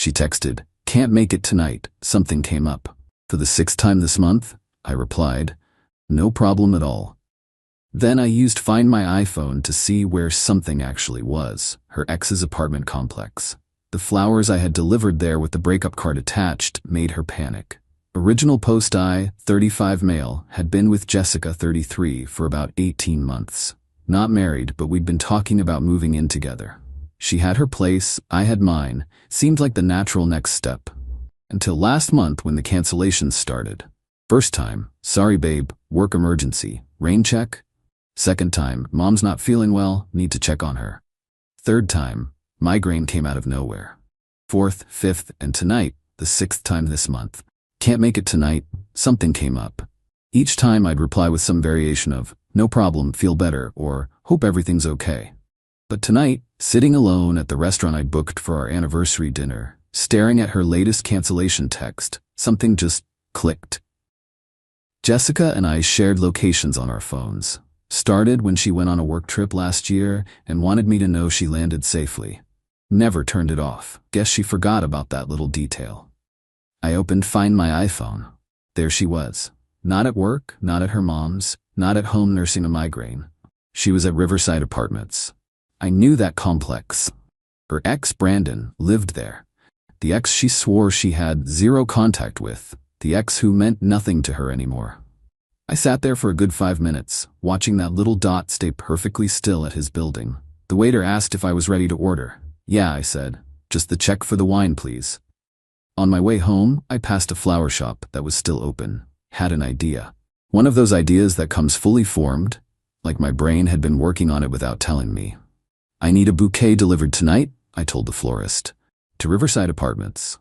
She texted, "Can't make it tonight. Something came up." "For the 6th time this month?" I replied. "No problem at all." Then I used Find My iPhone to see where something actually was, her ex's apartment complex. The flowers I had delivered there with the breakup card attached made her panic. Original post: I, 35 male, had been with Jessica, 33, for about 18 months. Not married, but we'd been talking about moving in together. She had her place, I had mine. Seemed like the natural next step. Until last month when the cancellations started. First time, "Sorry babe, work emergency, rain check?" Second time, "Mom's not feeling well, need to check on her." Third time, migraine came out of nowhere. Fourth, fifth, and tonight, the 6th time this month. "Can't make it tonight, something came up." Each time I'd reply with some variation of, "No problem, feel better," or "Hope everything's okay." But tonight, sitting alone at the restaurant I'd booked for our anniversary dinner, staring at her latest cancellation text, something just clicked. Jessica and I shared locations on our phones. Started when she went on a work trip last year and wanted me to know she landed safely. Never turned it off. Guess she forgot about that little detail. I opened Find My iPhone. There she was. Not at work, not at her mom's, not at home nursing a migraine. She was at Riverside Apartments. I knew that complex. Her ex, Brandon, lived there. The ex she swore she had zero contact with. The ex who meant nothing to her anymore. I sat there for a good 5 minutes, watching that little dot stay perfectly still at his building. The waiter asked if I was ready to order. "Yeah," I said. "Just the check for the wine, please." On my way home, I passed a flower shop that was still open. Had an idea. One of those ideas that comes fully formed, like my brain had been working on it without telling me. "I need a bouquet delivered tonight," I told the florist. "To Riverside Apartments."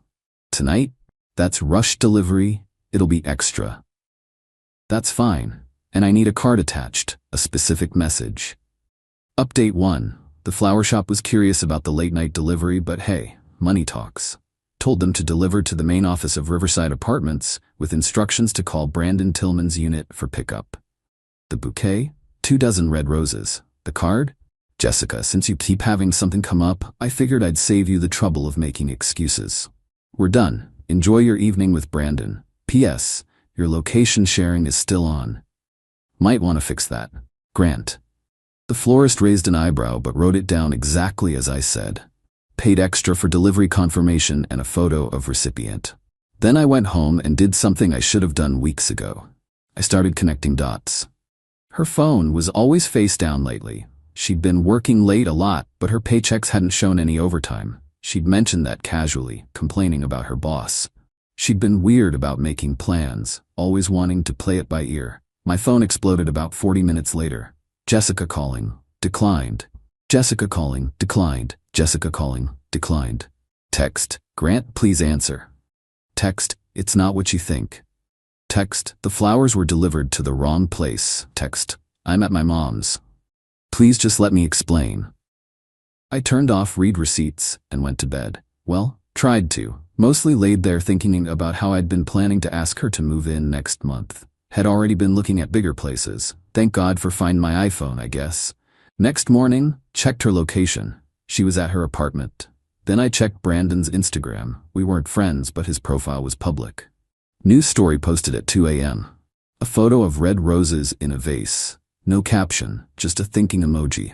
"Tonight? That's rush delivery. It'll be extra." "That's fine. And I need a card attached, a specific message." Update 1. The flower shop was curious about the late-night delivery, but hey, money talks. Told them to deliver to the main office of Riverside Apartments with instructions to call Brandon Tillman's unit for pickup. The bouquet? 24 red roses. The card? "Jessica, since you keep having something come up, I figured I'd save you the trouble of making excuses. We're done. Enjoy your evening with Brandon. P.S. Your location sharing is still on. Might want to fix that. Grant." The florist raised an eyebrow but wrote it down exactly as I said. Paid extra for delivery confirmation and a photo of recipient. Then I went home and did something I should have done weeks ago. I started connecting dots. Her phone was always face down lately. She'd been working late a lot, but her paychecks hadn't shown any overtime. She'd mentioned that casually, complaining about her boss. She'd been weird about making plans, always wanting to play it by ear. My phone exploded about 40 minutes later. Jessica calling, declined. Jessica calling, declined. Jessica calling, declined. Text, "Grant, please answer." Text, "It's not what you think." Text, "The flowers were delivered to the wrong place." Text, "I'm at my mom's. Please just let me explain." I turned off read receipts and went to bed. Well, tried to. Mostly laid there thinking about how I'd been planning to ask her to move in next month. Had already been looking at bigger places. Thank God for Find My iPhone, I guess. Next morning, checked her location. She was at her apartment. Then I checked Brandon's Instagram. We weren't friends, but his profile was public. News story posted at 2 a.m. A photo of red roses in a vase. No caption, just a thinking emoji.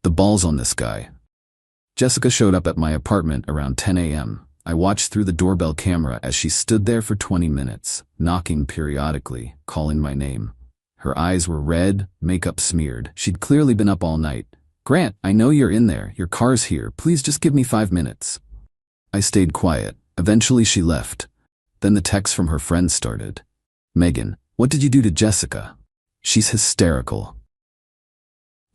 The balls on this guy. Jessica showed up at my apartment around 10 a.m. I watched through the doorbell camera as she stood there for 20 minutes, knocking periodically, calling my name. Her eyes were red, makeup smeared. She'd clearly been up all night. "Grant, I know you're in there. Your car's here. Please just give me 5 minutes." I stayed quiet. Eventually she left. Then the texts from her friends started. "Megan, what did you do to Jessica? She's hysterical."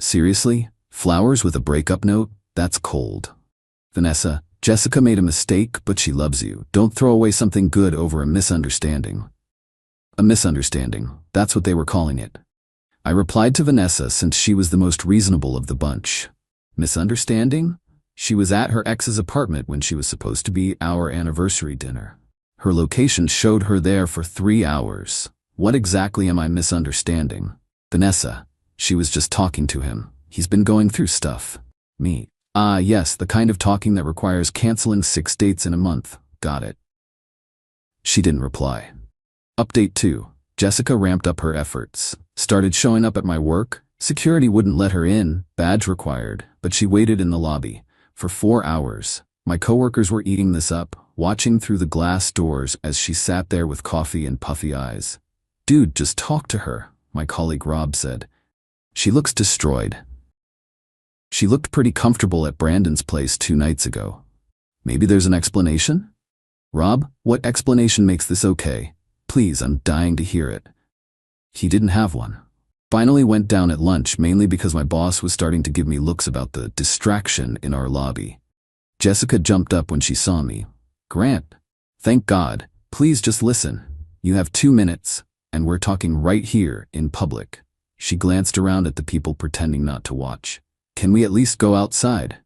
"Seriously? Flowers with a breakup note? That's cold." Vanessa, "Jessica made a mistake, but she loves you. Don't throw away something good over a misunderstanding." A misunderstanding. That's what they were calling it. I replied to Vanessa since she was the most reasonable of the bunch. Misunderstanding? She was at her ex's apartment when she was supposed to be our anniversary dinner. Her location showed her there for 3 hours. What exactly am I misunderstanding? Vanessa, she was just talking to him. He's been going through stuff. Me. Ah, yes, the kind of talking that requires canceling 6 dates in a month. Got it. She didn't reply. Update 2. Jessica ramped up her efforts. Started showing up at my work. Security wouldn't let her in, badge required, but she waited in the lobby. For 4 hours. My coworkers were eating this up, watching through the glass doors as she sat there with coffee and puffy eyes. Dude, just talk to her, my colleague Rob said. She looks destroyed. She looked pretty comfortable at Brandon's place 2 nights ago. Maybe there's an explanation? Rob, what explanation makes this okay? Please, I'm dying to hear it. He didn't have one. Finally went down at lunch mainly because my boss was starting to give me looks about the distraction in our lobby. Jessica jumped up when she saw me. Grant, thank God. Please just listen. You have 2 minutes, and we're talking right here in public. She glanced around at the people pretending not to watch. Can we at least go outside?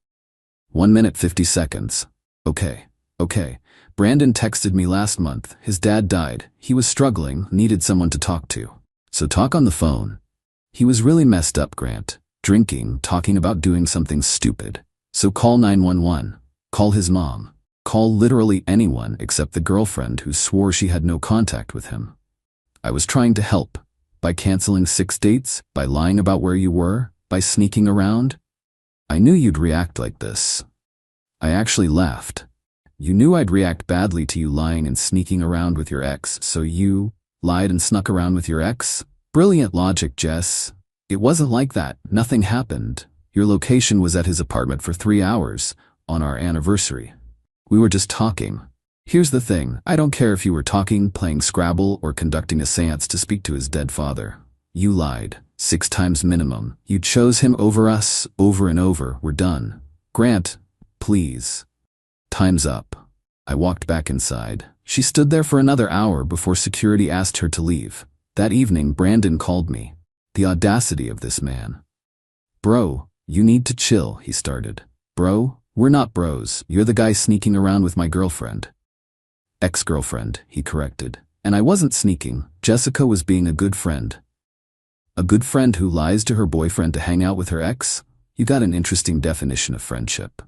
1 minute 50 seconds. Okay. Brandon texted me last month. His dad died. He was struggling, needed someone to talk to. So talk on the phone. He was really messed up, Grant. Drinking, talking about doing something stupid. So call 911. Call his mom. Call literally anyone except the girlfriend who swore she had no contact with him. I was trying to help. By canceling 6 dates, by lying about where you were, by sneaking around. I knew you'd react like this. I actually laughed. You knew I'd react badly to you lying and sneaking around with your ex, so you lied and snuck around with your ex? Brilliant logic, Jess. It wasn't like that. Nothing happened. Your location was at his apartment for 3 hours, on our anniversary. We were just talking. Here's the thing, I don't care if you were talking, playing Scrabble, or conducting a séance to speak to his dead father. You lied. 6 times minimum. You chose him over us, over and over. We're done. Grant, please. Time's up. I walked back inside. She stood there for another hour before security asked her to leave. That evening, Brandon called me. The audacity of this man. Bro, you need to chill, he started. Bro, we're not bros. You're the guy sneaking around with my girlfriend. Ex-girlfriend, he corrected. And I wasn't sneaking. Jessica was being a good friend. A good friend who lies to her boyfriend to hang out with her ex? You got an interesting definition of friendship.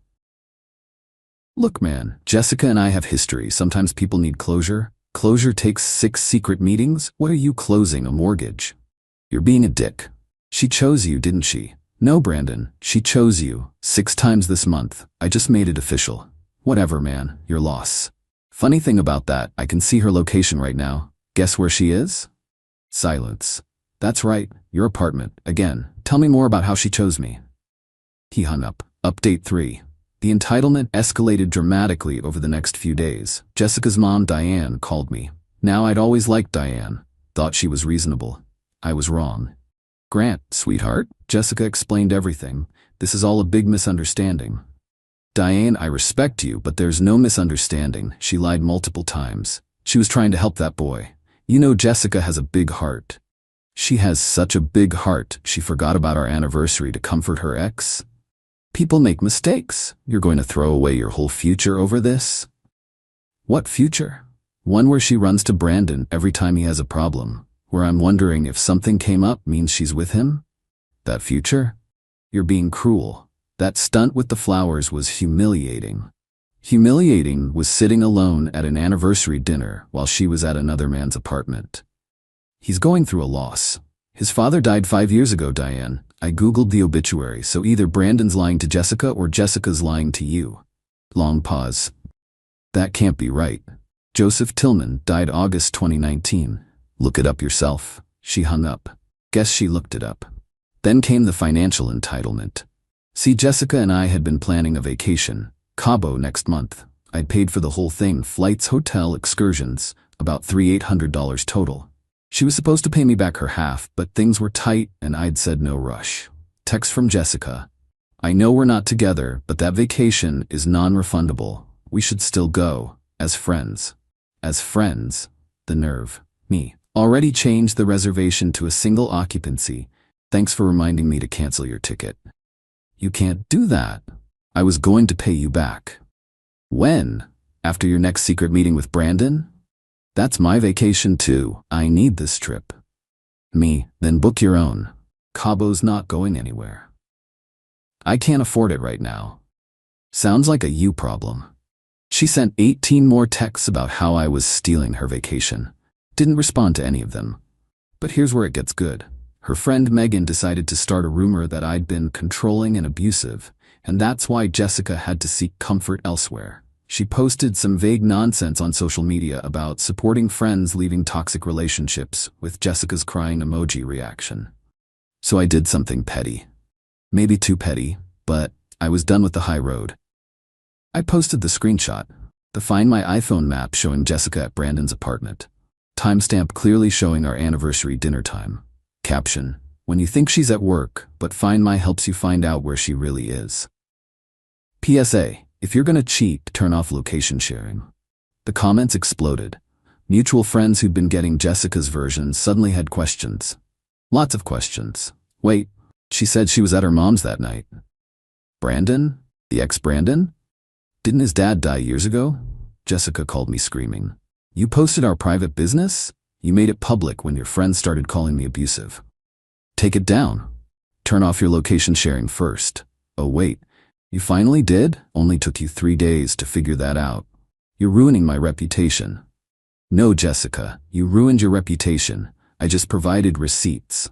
Look, man, Jessica and I have history. Sometimes people need closure. Closure takes 6 secret meetings. What are you closing, a mortgage? You're being a dick. She chose you, didn't she? No, Brandon, she chose you. 6 times this month. I just made it official. Whatever, man, your loss. Funny thing about that, I can see her location right now. Guess where she is? Silence. That's right, your apartment. Again, tell me more about how she chose me. He hung up. Update 3. The entitlement escalated dramatically over the next few days. Jessica's mom, Diane, called me. Now, I'd always liked Diane. Thought she was reasonable. I was wrong. Grant, sweetheart, Jessica explained everything. This is all a big misunderstanding. Diane, I respect you, but there's no misunderstanding. She lied multiple times. She was trying to help that boy. You know, Jessica has a big heart. She has such a big heart, she forgot about our anniversary to comfort her ex. People make mistakes. You're going to throw away your whole future over this? What future? One where she runs to Brandon every time he has a problem, where I'm wondering if something came up means she's with him? That future? You're being cruel. That stunt with the flowers was humiliating. Humiliating was sitting alone at an anniversary dinner while she was at another man's apartment. He's going through a loss. His father died 5 years ago, Diane. I googled the obituary, so either Brandon's lying to Jessica or Jessica's lying to you. Long pause. That can't be right. Joseph Tillman died August 2019. Look it up yourself. She hung up. Guess she looked it up. Then came the financial entitlement. See, Jessica and I had been planning a vacation. Cabo next month. I'd paid for the whole thing, flights, hotel, excursions, about $800 total. She was supposed to pay me back her half, but things were tight and I'd said no rush. Text from Jessica. I know we're not together, but that vacation is non-refundable. We should still go, as friends. As friends. The nerve. Me. Already changed the reservation to a single occupancy. Thanks for reminding me to cancel your ticket. You can't do that. I was going to pay you back. When? After your next secret meeting with Brandon? That's my vacation too. I need this trip. Me, then book your own. Cabo's not going anywhere. I can't afford it right now. Sounds like a you problem. She sent 18 more texts about how I was stealing her vacation. Didn't respond to any of them. But here's where it gets good. Her friend Megan decided to start a rumor that I'd been controlling and abusive, and that's why Jessica had to seek comfort elsewhere. She posted some vague nonsense on social media about supporting friends leaving toxic relationships with Jessica's crying emoji reaction. So I did something petty. Maybe too petty, but I was done with the high road. I posted the screenshot, the Find My iPhone map showing Jessica at Brandon's apartment. Timestamp clearly showing our anniversary dinner time. Caption: when you think she's at work, but Find My helps you find out where she really is. PSA: if you're gonna cheat, turn off location sharing. The comments exploded. Mutual friends who'd been getting Jessica's version suddenly had questions. Lots of questions. Wait, she said she was at her mom's that night. Brandon? The ex-Brandon? Didn't his dad die years ago? Jessica called me screaming. You posted our private business? You made it public when your friends started calling me abusive. Take it down. Turn off your location sharing first. Oh wait, you finally did? Only took you 3 days to figure that out. You're ruining my reputation. No, Jessica, you ruined your reputation. I just provided receipts.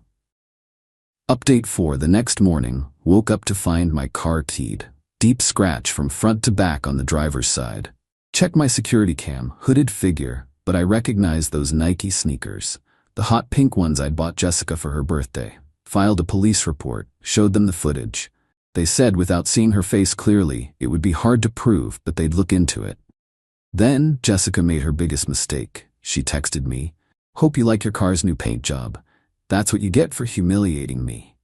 Update 4: the next morning, woke up to find my car keyed. Deep scratch from front to back on the driver's side. Check my security cam, hooded figure, but I recognized those Nike sneakers. The hot pink ones I'd bought Jessica for her birthday. Filed a police report, showed them the footage. They said without seeing her face clearly, it would be hard to prove, but they'd look into it. Then, Jessica made her biggest mistake. She texted me, "Hope you like your car's new paint job. That's what you get for humiliating me."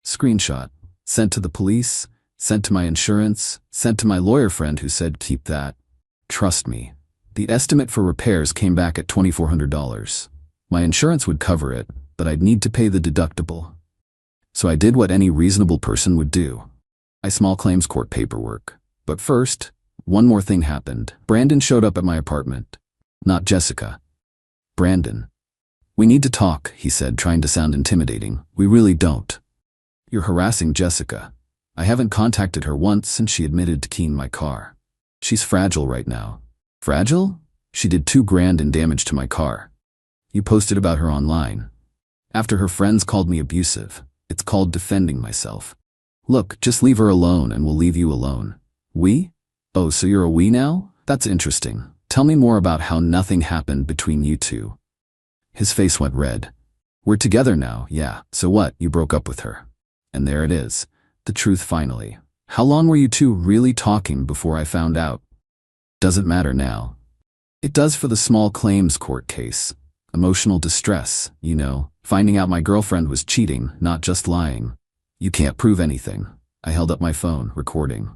Screenshot. Sent to the police, sent to my insurance, sent to my lawyer friend who said keep that. Trust me. The estimate for repairs came back at $2,400. My insurance would cover it, but I'd need to pay the deductible. So I did what any reasonable person would do. I small claims court paperwork. But first, one more thing happened. Brandon showed up at my apartment. Not Jessica. Brandon. "We need to talk," he said, trying to sound intimidating. "We really don't. You're harassing Jessica. I haven't contacted her once since she admitted to keying my car. She's fragile right now." Fragile? She did $2,000 in damage to my car. You posted about her online. After her friends called me abusive. It's called defending myself. Look, just leave her alone and we'll leave you alone. We? Oh, so you're a we now? That's interesting. Tell me more about how nothing happened between you two. His face went red. We're together now, yeah. So what? You broke up with her. And there it is. The truth finally. How long were you two really talking before I found out? Doesn't matter now. It does for the small claims court case. Emotional distress, you know, finding out my girlfriend was cheating, not just lying. You can't prove anything. I held up my phone, recording.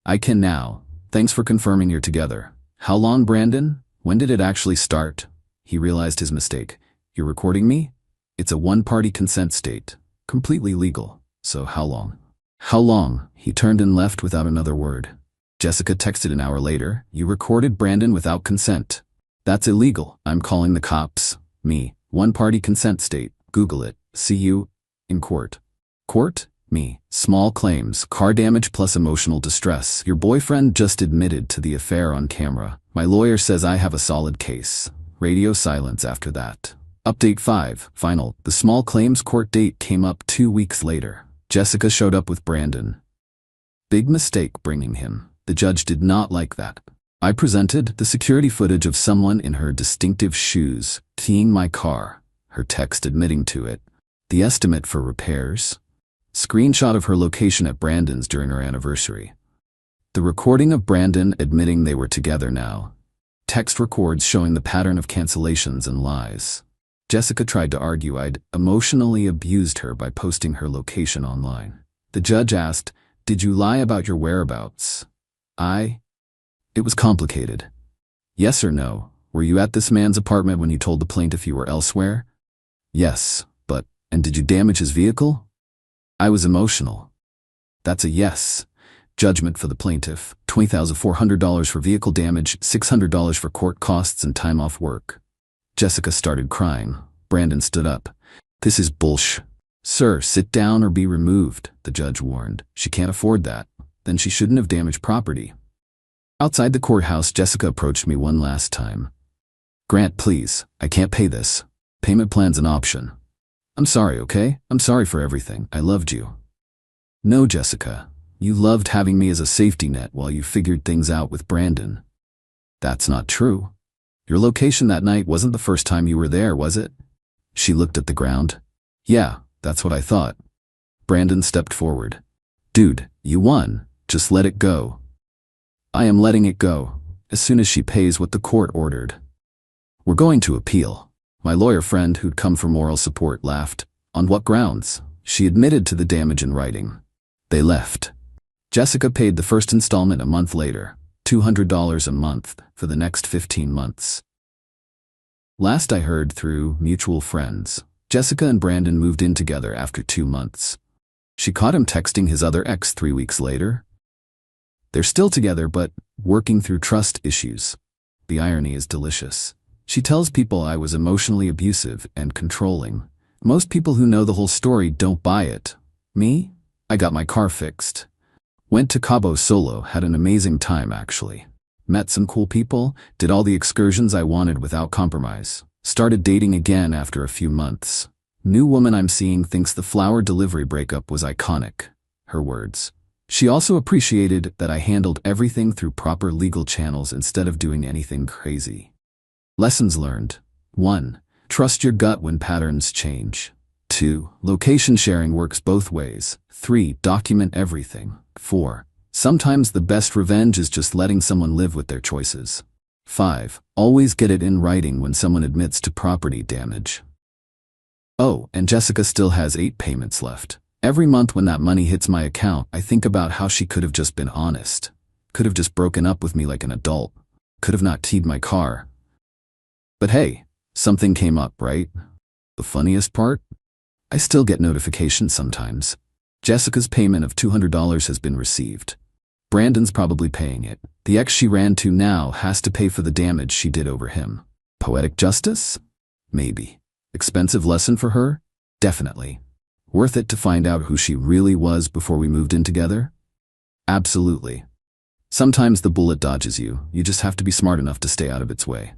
I can now. Thanks for confirming you're together. How long, Brandon? When did it actually start? He realized his mistake. You're recording me? It's a one-party consent state. Completely legal. So how long? How long? He turned and left without another word. Jessica texted an hour later, "You recorded Brandon without consent. That's illegal. I'm calling the cops." Me. One-party consent state. Google it. See you in court. Court? Me. Small claims. Car damage plus emotional distress. Your boyfriend just admitted to the affair on camera. My lawyer says I have a solid case. Radio silence after that. Update 5. Final. The small claims court date came up 2 weeks later. Jessica showed up with Brandon. Big mistake bringing him. The judge did not like that. I presented the security footage of someone in her distinctive shoes keying my car, her text admitting to it, the estimate for repairs, screenshot of her location at Brandon's during our anniversary, the recording of Brandon admitting they were together now, text records showing the pattern of cancellations and lies. Jessica tried to argue I'd emotionally abused her by posting her location online. The judge asked, "Did you lie about your whereabouts?" It was complicated. Yes or no? Were you at this man's apartment when you told the plaintiff you were elsewhere? Yes, but, and did you damage his vehicle? I was emotional. That's a yes. Judgment for the plaintiff, $20,400 for vehicle damage, $600 for court costs and time off work. Jessica started crying. Brandon stood up. "This is bullsh. Sir, sit down or be removed," the judge warned. "She can't afford that." then she shouldn't have damaged property. Outside the courthouse, Jessica approached me one last time. Grant, please, I can't pay this. Payment plan's an option. I'm sorry, okay? I'm sorry for everything. I loved you. No, Jessica. You loved having me as a safety net while you figured things out with Brandon. That's not true. Your location that night wasn't the first time you were there, was it? She looked at the ground. Yeah, that's what I thought. Brandon stepped forward. Dude, you won. Just let it go. I am letting it go, as soon as she pays what the court ordered. We're going to appeal. My lawyer friend, who'd come for moral support, laughed. On what grounds? She admitted to the damage in writing. They left. Jessica paid the first installment a month later, $200 a month for the next 15 months. Last I heard through mutual friends, Jessica and Brandon moved in together after 2 months. She caught him texting his other ex 3 weeks later. They're still together, but working through trust issues. The irony is delicious. She tells people I was emotionally abusive and controlling. Most people who know the whole story don't buy it. Me? I got my car fixed. Went to Cabo solo, had an amazing time actually. Met some cool people, did all the excursions I wanted without compromise. Started dating again after a few months. New woman I'm seeing thinks the flower delivery breakup was iconic. Her words. She also appreciated that I handled everything through proper legal channels instead of doing anything crazy. Lessons learned. 1. Trust your gut when patterns change. 2. Location sharing works both ways. 3. Document everything. 4. Sometimes the best revenge is just letting someone live with their choices. 5. Always get it in writing when someone admits to property damage. Oh, and Jessica still has 8 payments left. Every month when that money hits my account, I think about how she could have just been honest. Could have just broken up with me like an adult. Could have not keyed my car. But hey, something came up, right? The funniest part? I still get notifications sometimes. Jessica's payment of $200 has been received. Brandon's probably paying it. The ex she ran to now has to pay for the damage she did over him. Poetic justice? Maybe. Expensive lesson for her? Definitely. Worth it to find out who she really was before we moved in together? Absolutely. Sometimes the bullet dodges you. You just have to be smart enough to stay out of its way.